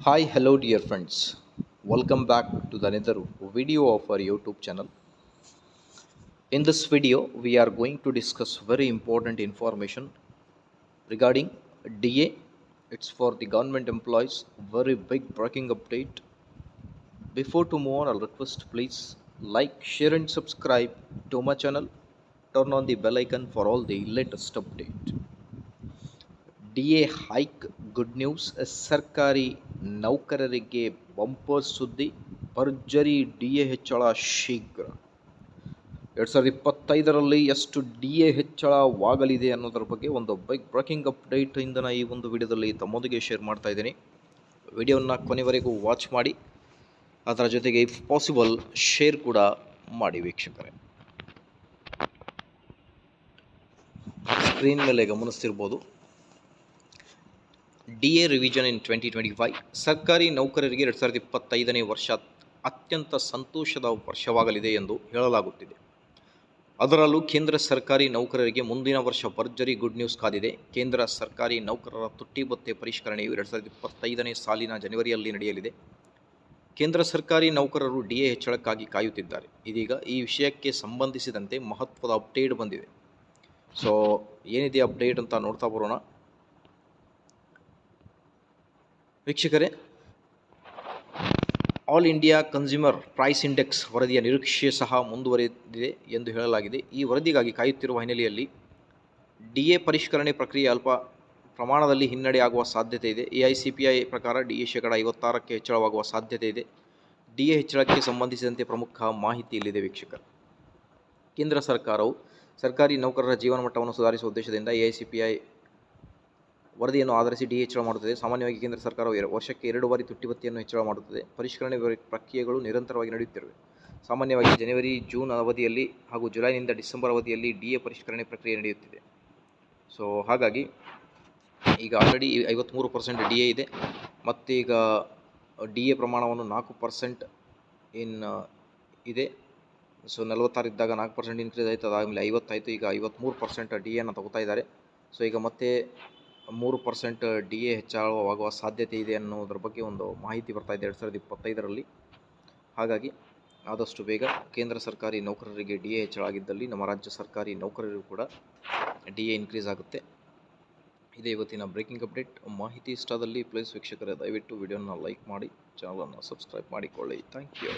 Hi, hello, dear friends. Welcome back to the another video of our YouTube channel. In this video, we are going to discuss very important information regarding DA. It's for the government employees. Very big breaking update. Before to move on, I'll request please like, share, and subscribe to my channel. Turn on the bell icon for all the latest update. DA hike good news. ಸರ್ಕಾರಿ ನೌಕರರಿಗೆ bumper ಸುದ್ದಿ. ಭರ್ಜರಿ DA ಹೆಚ್ಚಳ ಶೀಘ್ರ. 2025ರಲ್ಲಿ ಎಷ್ಟು DA ಹೆಚ್ಚಳವಾಗಲಿದೆ ಅನ್ನೋದ್ರ ಬಗ್ಗೆ ಒಂದು ಬಿಗ್ ಬ್ರೇಕಿಂಗ್ ಅಪ್ಡೇಟ್ ಇಂದ ಈ ಒಂದು ವಿಡಿಯೋದಲ್ಲಿ ತಮ್ಮೊಂದಿಗೆ ಶೇರ್ ಮಾಡ್ತಾ ಇದ್ದೀನಿ. ವಿಡಿಯೋನ ಕೊನೆವರೆಗೂ ವಾಚ್ ಮಾಡಿ, ಅದರ ಜೊತೆಗೆ ಇಫ್ ಪಾಸಿಬಲ್ ಶೇರ್ ಕೂಡ ಮಾಡಿ ವೀಕ್ಷಕರೇ. ಸ್ಕ್ರೀನ್ ಮೇಲೆ ಗಮನಿಸ್ತಿರ್ಬೋದು, DA ರಿವಿಷನ್ ಇನ್ 2025. ಸರ್ಕಾರಿ ನೌಕರರಿಗೆ 2025ನೇ ವರ್ಷ ಅತ್ಯಂತ ಸಂತೋಷದ ವರ್ಷವಾಗಲಿದೆ ಎಂದು ಹೇಳಲಾಗುತ್ತಿದೆ. ಅದರಲ್ಲೂ ಕೇಂದ್ರ ಸರ್ಕಾರಿ ನೌಕರರಿಗೆ ಮುಂದಿನ ವರ್ಷ ಭರ್ಜರಿ ಗುಡ್ ನ್ಯೂಸ್ ಕಾದಿದೆ. ಕೇಂದ್ರ ಸರ್ಕಾರಿ ನೌಕರರ ತುಟ್ಟಿ ಭತ್ಯೆ ಪರಿಷ್ಕರಣೆಯು 2025ನೇ ಸಾಲಿನ ಜನವರಿಯಲ್ಲಿ ನಡೆಯಲಿದೆ. ಕೇಂದ್ರ ಸರ್ಕಾರಿ ನೌಕರರು DA ಹೆಚ್ಚಳಕ್ಕಾಗಿ ಕಾಯುತ್ತಿದ್ದಾರೆ. ಇದೀಗ ಈ ವಿಷಯಕ್ಕೆ ಸಂಬಂಧಿಸಿದಂತೆ ಮಹತ್ವದ ಅಪ್ಡೇಟ್ ಬಂದಿದೆ. ಸೊ ಏನಿದೆ ಅಪ್ಡೇಟ್ ಅಂತ ನೋಡ್ತಾ ಬರೋಣ ವೀಕ್ಷಕರೇ. All India consumer price index ವರದಿಯ ನಿರೀಕ್ಷೆ ಸಹ ಮುಂದುವರೆದಿದೆ ಎಂದು ಹೇಳಲಾಗಿದೆ. ಈ ವರದಿಗಾಗಿ ಕಾಯುತ್ತಿರುವ ಹಿನ್ನೆಲೆಯಲ್ಲಿ DA ಪರಿಷ್ಕರಣೆ ಪ್ರಕ್ರಿಯೆ ಅಲ್ಪ ಪ್ರಮಾಣದಲ್ಲಿ ಹಿನ್ನಡೆ ಆಗುವ ಸಾಧ್ಯತೆ ಇದೆ. AICPI ಪ್ರಕಾರ DA ಶೇಕಡ 56ಕ್ಕೆ ಹೆಚ್ಚಳವಾಗುವ ಸಾಧ್ಯತೆ ಇದೆ. DA ಹೆಚ್ಚಳಕ್ಕೆ ಸಂಬಂಧಿಸಿದಂತೆ ಪ್ರಮುಖ ಮಾಹಿತಿ ಇಲ್ಲಿದೆ ವೀಕ್ಷಕರು. ಕೇಂದ್ರ ಸರ್ಕಾರವು ಸರ್ಕಾರಿ ನೌಕರರ ಜೀವನ ಮಟ್ಟವನ್ನು ಸುಧಾರಿಸುವ ಉದ್ದೇಶದಿಂದ AICPI ವರದಿಯನ್ನು ಆಧರಿಸಿ DA ಹೆಚ್ಚಳ ಮಾಡುತ್ತದೆ. ಸಾಮಾನ್ಯವಾಗಿ ಕೇಂದ್ರ ಸರ್ಕಾರವು ವರ್ಷಕ್ಕೆ 2 ಬಾರಿ ತುಟ್ಟಿ ಭತ್ಯೆಯನ್ನು ಹೆಚ್ಚಳ ಮಾಡುತ್ತದೆ. ಪರಿಷ್ಕರಣೆ ಪ್ರಕ್ರಿಯೆಗಳು ನಿರಂತರವಾಗಿ ನಡೆಯುತ್ತಿವೆ. ಸಾಮಾನ್ಯವಾಗಿ ಜನವರಿ ಜೂನ್ ಅವಧಿಯಲ್ಲಿ ಹಾಗೂ ಜುಲೈನಿಂದ ಡಿಸೆಂಬರ್ ಅವಧಿಯಲ್ಲಿ DA ಪರಿಷ್ಕರಣೆ ಪ್ರಕ್ರಿಯೆ ನಡೆಯುತ್ತಿದೆ. ಸೊ ಹಾಗಾಗಿ ಈಗ ಆಲ್ರೆಡಿ 53% DA ಇದೆ. ಮತ್ತು ಈಗ DA ಪ್ರಮಾಣವನ್ನು 4% ಇದೆ. ಸೊ 46 ಇದ್ದಾಗ 4% ಇನ್ಕ್ರೀಸ್ ಆಯಿತು. ಅದಾದಮೇಲೆ 50 ಆಯಿತು. ಈಗ 53% DAನ ತಗೋತಾ ಇದ್ದಾರೆ. ಸೊ ಈಗ ಮತ್ತೆ 3% DA ಹೆಚ್ಚಳವಾಗುವ ಸಾಧ್ಯತೆ ಇದೆ ಅನ್ನೋದ್ರ ಬಗ್ಗೆ ಒಂದು ಮಾಹಿತಿ ಬರ್ತಾ ಇದೆ 2025ರಲ್ಲಿ. ಹಾಗಾಗಿ ಆದಷ್ಟು ಬೇಗ ಕೇಂದ್ರ ಸರ್ಕಾರಿ ನೌಕರರಿಗೆ DA ಹೆಚ್ಚಳ ಆಗಿದ್ದಲ್ಲಿ ನಮ್ಮ ರಾಜ್ಯ ಸರ್ಕಾರಿ ನೌಕರರಿಗೂ ಕೂಡ DA ಇನ್ಕ್ರೀಸ್ ಆಗುತ್ತೆ. ಇದೇ ಇವತ್ತಿನ ಬ್ರೇಕಿಂಗ್ ಅಪ್ಡೇಟ್. ಮಾಹಿತಿ ಇಷ್ಟದಲ್ಲಿ ಪ್ಲೀಸ್ ವೀಕ್ಷಕರೇ ದಯವಿಟ್ಟು ವಿಡಿಯೋನ ಲೈಕ್ ಮಾಡಿ, ಚಾನಲನ್ನು ಸಬ್ಸ್ಕ್ರೈಬ್ ಮಾಡಿಕೊಳ್ಳಿ. Thank you.